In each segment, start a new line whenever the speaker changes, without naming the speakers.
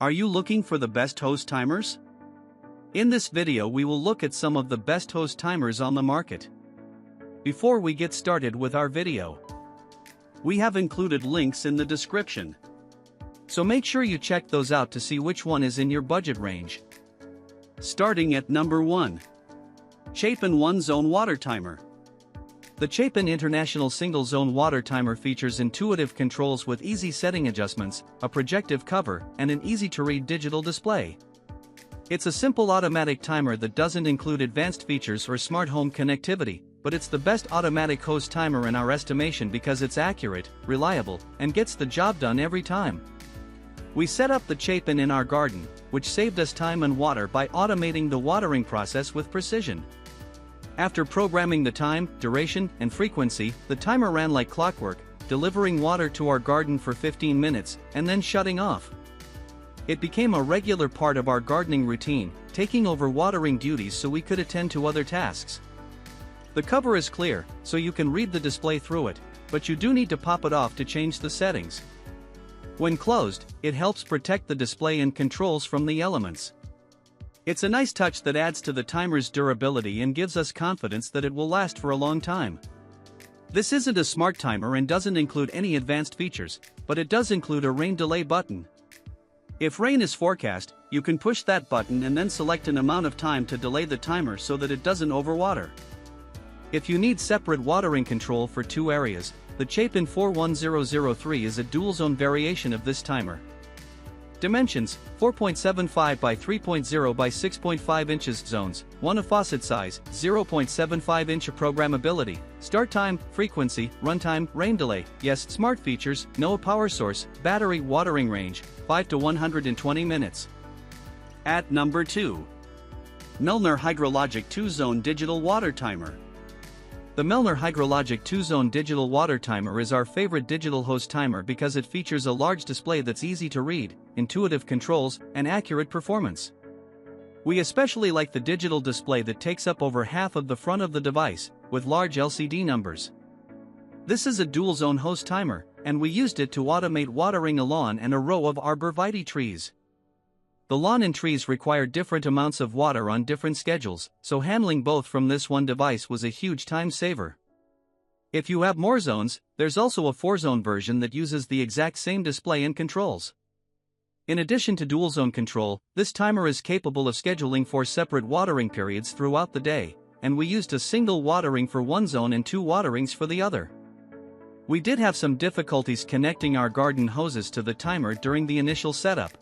Are you looking for the best hose timers? In this video we will look at some of the best hose timers on the market. Before we get started with our video, we have included links in the description. So make sure you check those out to see which one is in your budget range. Starting at number 1. Chapin One-Zone Water Timer. The Chapin International Single Zone Water Timer features intuitive controls with easy setting adjustments, a projective cover, and an easy-to-read digital display. It's a simple automatic timer that doesn't include advanced features or smart home connectivity, but it's the best automatic hose timer in our estimation because it's accurate, reliable, and gets the job done every time. We set up the Chapin in our garden, which saved us time and water by automating the watering process with precision. After programming the time, duration, and frequency, the timer ran like clockwork, delivering water to our garden for 15 minutes, and then shutting off. It became a regular part of our gardening routine, taking over watering duties so we could attend to other tasks. The cover is clear, so you can read the display through it, but you do need to pop it off to change the settings. When closed, it helps protect the display and controls from the elements. It's a nice touch that adds to the timer's durability and gives us confidence that it will last for a long time. This isn't a smart timer and doesn't include any advanced features, but it does include a rain delay button. If rain is forecast, you can push that button and then select an amount of time to delay the timer so that it doesn't overwater. If you need separate watering control for two areas, the Chapin 41003 is a dual-zone variation of this timer. Dimensions: 4.75 by 3.0 by 6.5 inches. Zones: 1 a faucet size, 0.75 inch. Programmability: start time, frequency, runtime, rain delay, yes. Smart features: no power source, battery. Watering range: 5 to 120 minutes. At number 2. Melnor HydroLogic 2-Zone Digital Water Timer. The Melnor HydroLogic 2-Zone Digital Water Timer is our favorite digital hose timer because it features a large display that's easy to read, intuitive controls, and accurate performance. We especially like the digital display that takes up over half of the front of the device, with large LCD numbers. This is a dual-zone hose timer, and we used it to automate watering a lawn and a row of arborvitae trees. The lawn and trees require different amounts of water on different schedules, so handling both from this one device was a huge time saver. If you have more zones, there's also a 4-zone version that uses the exact same display and controls. In addition to dual-zone control, this timer is capable of scheduling 4 separate watering periods throughout the day, and we used a single watering for one zone and 2 waterings for the other. We did have some difficulties connecting our garden hoses to the timer during the initial setup.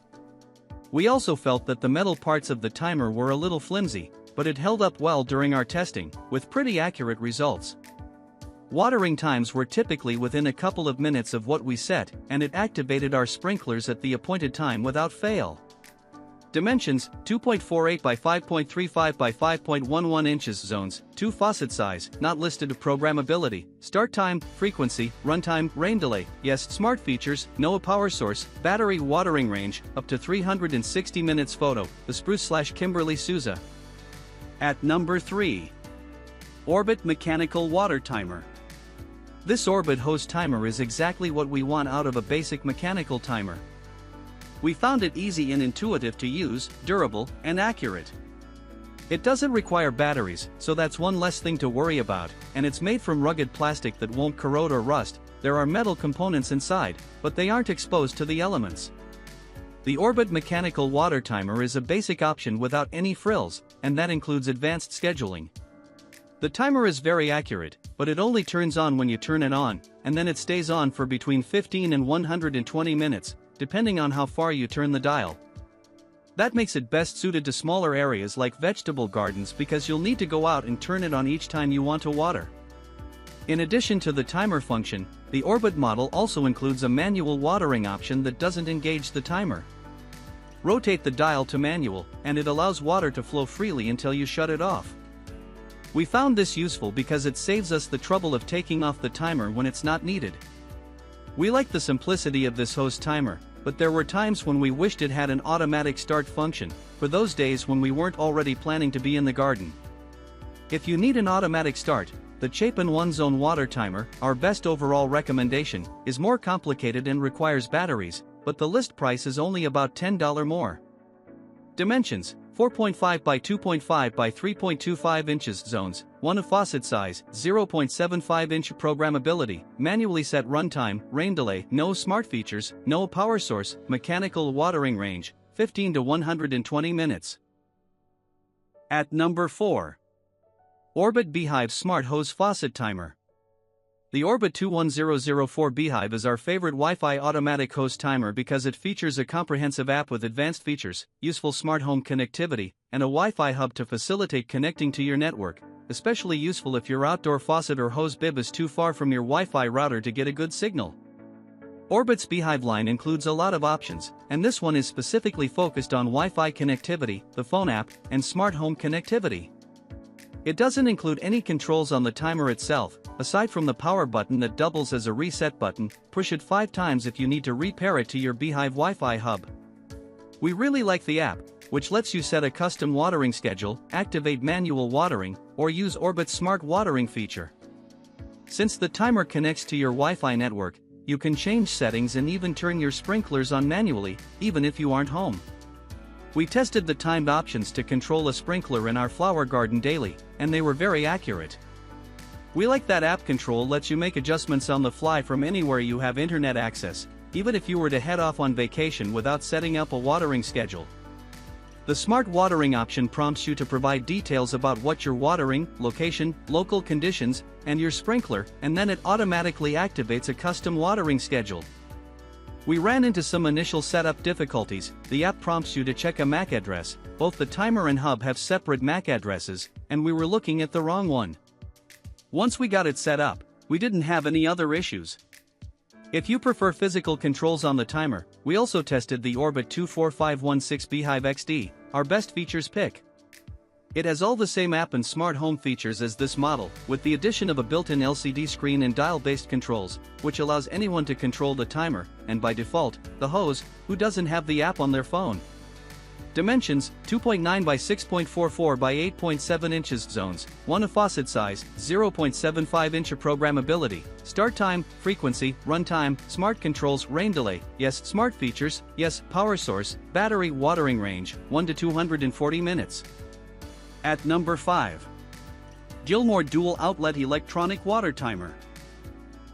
We also felt that the metal parts of the timer were a little flimsy, but it held up well during our testing, with pretty accurate results. Watering times were typically within a couple of minutes of what we set, and it activated our sprinklers at the appointed time without fail. Dimensions: 2.48 by 5.35 by 5.11 inches. Zones: 2 faucet size, not listed. Programmability: start time, frequency, runtime, rain delay, yes. Smart features: no power source, battery. Watering range: up to 360 minutes. Photo: the Spruce/Kimberly Souza. At number 3. Orbit Mechanical Water Timer. This Orbit hose timer is exactly what we want out of a basic mechanical timer. We found it easy and intuitive to use, durable, and accurate. It doesn't require batteries, so that's one less thing to worry about, and it's made from rugged plastic that won't corrode or rust. There are metal components inside, but they aren't exposed to the elements. The Orbit Mechanical Water Timer is a basic option without any frills, and that includes advanced scheduling. The timer is very accurate, but it only turns on when you turn it on, and then it stays on for between 15 and 120 minutes, depending on how far you turn the dial. That makes it best suited to smaller areas like vegetable gardens because you'll need to go out and turn it on each time you want to water. In addition to the timer function, the Orbit model also includes a manual watering option that doesn't engage the timer. Rotate the dial to manual, and it allows water to flow freely until you shut it off. We found this useful because it saves us the trouble of taking off the timer when it's not needed. We like the simplicity of this hose timer, but there were times when we wished it had an automatic start function, for those days when we weren't already planning to be in the garden. If you need an automatic start, the Chapin One-Zone Water Timer, our best overall recommendation, is more complicated and requires batteries, but the list price is only about $10 more. Dimensions: 4.5 by 2.5 by 3.25 inches. Zones: 1 of Faucet size, 0.75 inch. Programmability: manually set runtime, rain delay, no smart features, no power source, mechanical watering range, 15 to 120 minutes. At number 4. Orbit B-hyve Smart Hose Faucet Timer. The Orbit 21004 B-hyve is our favorite Wi-Fi automatic hose timer because it features a comprehensive app with advanced features, useful smart home connectivity, and a Wi-Fi hub to facilitate connecting to your network, especially useful if your outdoor faucet or hose bib is too far from your Wi-Fi router to get a good signal. Orbit's B-hyve line includes a lot of options, and this one is specifically focused on Wi-Fi connectivity, the phone app, and smart home connectivity. It doesn't include any controls on the timer itself, aside from the power button that doubles as a reset button. Push it 5 times if you need to repair it to your B-hyve Wi-Fi hub. We really like the app, which lets you set a custom watering schedule, activate manual watering, or use Orbit's smart watering feature. Since the timer connects to your Wi-Fi network, you can change settings and even turn your sprinklers on manually, even if you aren't home. We tested the timed options to control a sprinkler in our flower garden daily, and they were very accurate. We like that app control lets you make adjustments on the fly from anywhere you have internet access, even if you were to head off on vacation without setting up a watering schedule. The smart watering option prompts you to provide details about what you're watering, location, local conditions, and your sprinkler, and then it automatically activates a custom watering schedule. We ran into some initial setup difficulties. The app prompts you to check a MAC address. Both the timer and hub have separate MAC addresses, and we were looking at the wrong one. Once we got it set up, we didn't have any other issues. If you prefer physical controls on the timer, we also tested the Orbit 24516 B-hyve XD, our best features pick. It has all the same app and smart home features as this model, with the addition of a built-in LCD screen and dial-based controls, which allows anyone to control the timer, and by default, the hose, who doesn't have the app on their phone. Dimensions: 2.9 by 6.44 by 8.7 inches. Zones: 1 of Faucet size, 0.75 inch. Programmability: start time, frequency, runtime, smart controls, rain delay, yes. Smart features, yes. Power source, battery, watering range, 1 to 240 minutes. At number 5. Gilmour Dual Outlet Electronic Water Timer.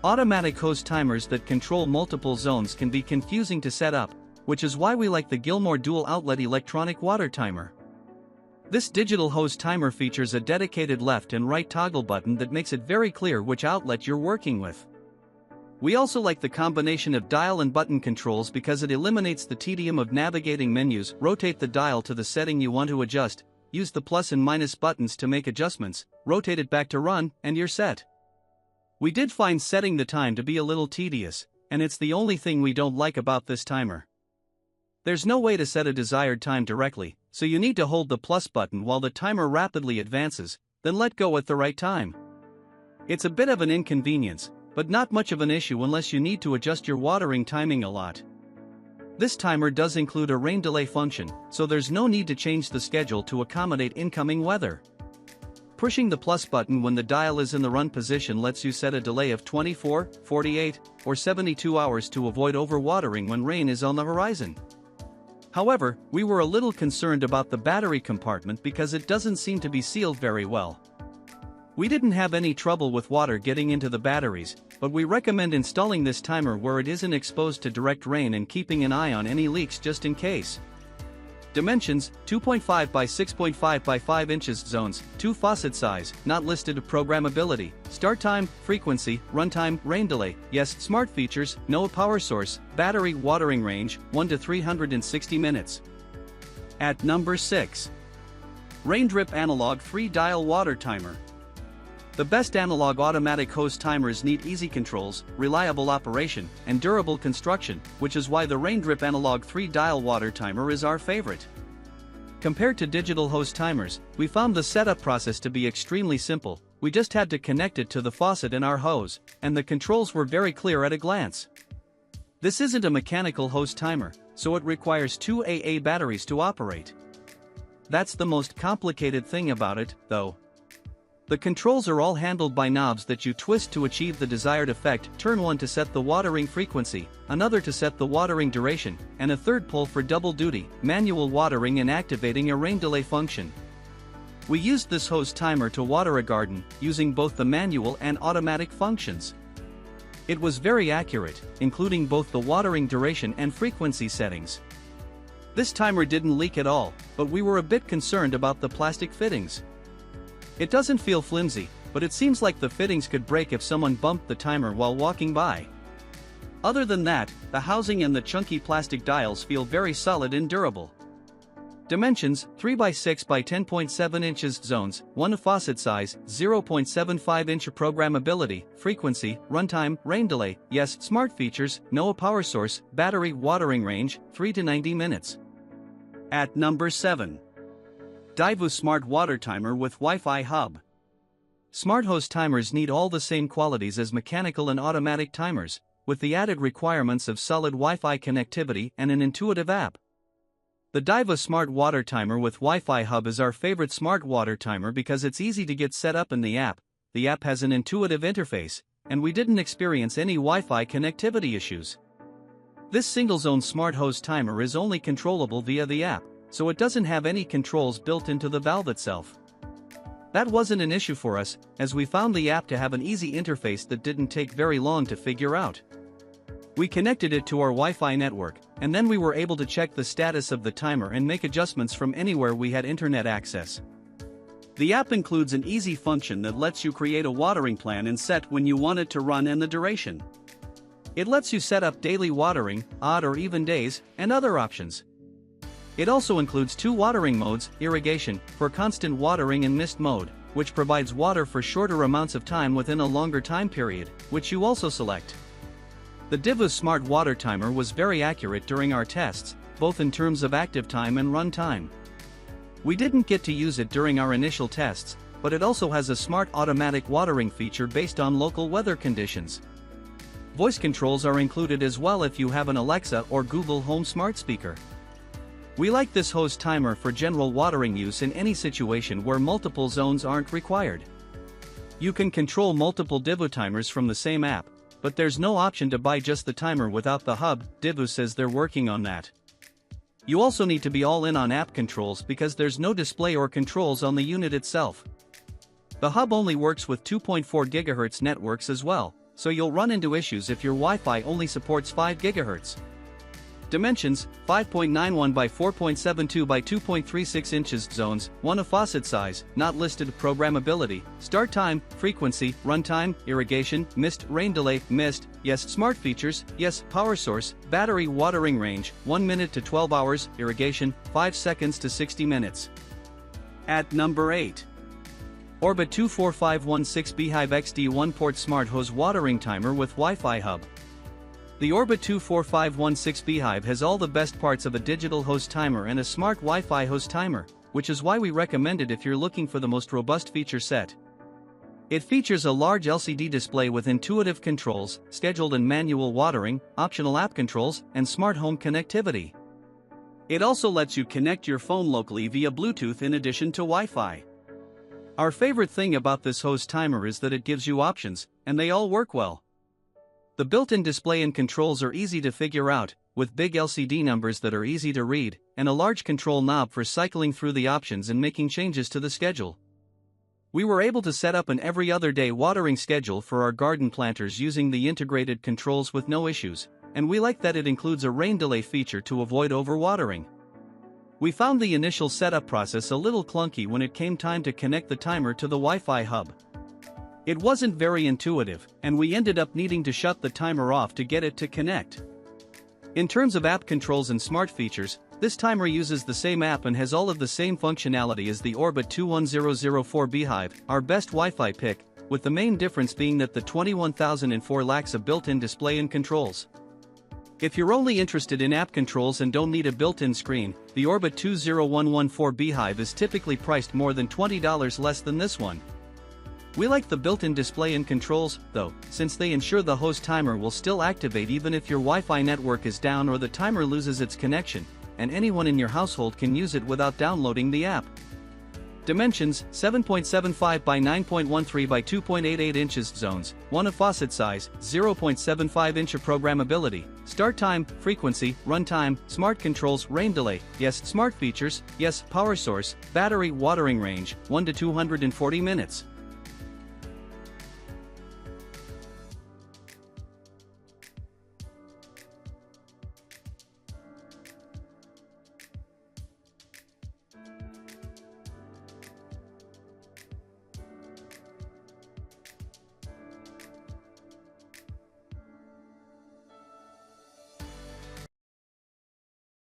Automatic hose timers that control multiple zones can be confusing to set up, which is why we like the Gilmour Dual Outlet Electronic Water Timer. This digital hose timer features a dedicated left and right toggle button that makes it very clear which outlet you're working with. We also like the combination of dial and button controls because it eliminates the tedium of navigating menus. Rotate the dial to the setting you want to adjust, use the plus and minus buttons to make adjustments, rotate it back to run, and you're set. We did find setting the time to be a little tedious, and it's the only thing we don't like about this timer. There's no way to set a desired time directly, so you need to hold the plus button while the timer rapidly advances, then let go at the right time. It's a bit of an inconvenience, but not much of an issue unless you need to adjust your watering timing a lot. This timer does include a rain delay function, so there's no need to change the schedule to accommodate incoming weather. Pushing the plus button when the dial is in the run position lets you set a delay of 24, 48, or 72 hours to avoid overwatering when rain is on the horizon. However, we were a little concerned about the battery compartment because it doesn't seem to be sealed very well. We didn't have any trouble with water getting into the batteries, but we recommend installing this timer where it isn't exposed to direct rain and keeping an eye on any leaks just in case. Dimensions: 2.5 by 6.5 by 5 inches. Zones: 2 Faucet size, not listed. Programmability: start time, frequency, runtime, rain delay, yes. Smart features: no power source, battery, watering range, 1 to 360 minutes. At number 6. Raindrip Analog 3-Dial Water Timer. The best analog automatic hose timers need easy controls, reliable operation, and durable construction, which is why the Raindrip Analog 3-Dial Water Timer is our favorite. Compared to digital hose timers, we found the setup process to be extremely simple. We just had to connect it to the faucet in our hose, and the controls were very clear at a glance. This isn't a mechanical hose timer, so it requires 2 AA batteries to operate. That's the most complicated thing about it, though. The controls are all handled by knobs that you twist to achieve the desired effect. Turn one to set the watering frequency, another to set the watering duration, and a third pull for double duty, manual watering and activating a rain delay function. We used this hose timer to water a garden, using both the manual and automatic functions. It was very accurate, including both the watering duration and frequency settings. This timer didn't leak at all, but we were a bit concerned about the plastic fittings. It doesn't feel flimsy, but it seems like the fittings could break if someone bumped the timer while walking by. Other than that, the housing and the chunky plastic dials feel very solid and durable. Dimensions: 3x6 by 10.7 inches. Zones: 1 faucet size, 0.75 inch. Programmability: frequency, runtime, rain delay, yes. Smart features: no power source, battery. Watering range: 3 to 90 minutes. At number 7. Diivoo Smart Water Timer with Wi-Fi Hub. Smart hose timers need all the same qualities as mechanical and automatic timers, with the added requirements of solid Wi-Fi connectivity and an intuitive app. The Diivoo Smart Water Timer with Wi-Fi Hub is our favorite smart water timer because it's easy to get set up in the app. The app has an intuitive interface, and we didn't experience any Wi-Fi connectivity issues. This single-zone smart hose timer is only controllable via the app, so it doesn't have any controls built into the valve itself. That wasn't an issue for us, as we found the app to have an easy interface that didn't take very long to figure out. We connected it to our Wi-Fi network, and then we were able to check the status of the timer and make adjustments from anywhere we had internet access. The app includes an easy function that lets you create a watering plan and set when you want it to run and the duration. It lets you set up daily watering, odd or even days, and other options. It also includes 2 watering modes: irrigation, for constant watering, and mist mode, which provides water for shorter amounts of time within a longer time period, which you also select. The Diivoo Smart Water Timer was very accurate during our tests, both in terms of active time and run time. We didn't get to use it during our initial tests, but it also has a smart automatic watering feature based on local weather conditions. Voice controls are included as well if you have an Alexa or Google Home smart speaker. We like this hose timer for general watering use in any situation where multiple zones aren't required. You can control multiple Diivoo timers from the same app, but there's no option to buy just the timer without the hub. Diivoo says they're working on that. You also need to be all in on app controls because there's no display or controls on the unit itself. The hub only works with 2.4 GHz networks as well, so you'll run into issues if your Wi-Fi only supports 5 GHz. Dimensions: 5.91 by 4.72 by 2.36 inches. Zones: 1 faucet size, not listed. Programmability: start time, frequency, runtime, irrigation, mist, rain delay, mist, yes. Smart features: yes. Power source, battery. Watering range: 1 minute to 12 hours, irrigation, 5 seconds to 60 minutes. At number 8. Orbit 24516 B-hyve XD 1-port Smart Hose Watering Timer with Wi-Fi Hub. The Orbit 24516 B-hyve has all the best parts of a digital hose timer and a smart Wi-Fi hose timer, which is why we recommend it if you're looking for the most robust feature set. It features a large LCD display with intuitive controls, scheduled and manual watering, optional app controls, and smart home connectivity. It also lets you connect your phone locally via Bluetooth in addition to Wi-Fi. Our favorite thing about this hose timer is that it gives you options, and they all work well. The built-in display and controls are easy to figure out, with big LCD numbers that are easy to read, and a large control knob for cycling through the options and making changes to the schedule. We were able to set up an every other day watering schedule for our garden planters using the integrated controls with no issues, and we like that it includes a rain delay feature to avoid overwatering. We found the initial setup process a little clunky when it came time to connect the timer to the Wi-Fi hub. It wasn't very intuitive, and we ended up needing to shut the timer off to get it to connect. In terms of app controls and smart features, this timer uses the same app and has all of the same functionality as the Orbit 21004 B-hyve, our best Wi-Fi pick, with the main difference being that the 21004 lacks a built-in display and controls. If you're only interested in app controls and don't need a built-in screen, the Orbit 20114 B-hyve is typically priced more than $20 less than this one. We like the built-in display and controls, though, since they ensure the hose timer will still activate even if your Wi-Fi network is down or the timer loses its connection, and anyone in your household can use it without downloading the app. Dimensions, 7.75 by 9.13 by 2.88 inches. Zones, 1 of faucet size, 0.75 inch of programmability. Start time, frequency, runtime, smart controls, rain delay, yes. Smart features, yes. Power source, battery, watering range, 1 to 240 minutes.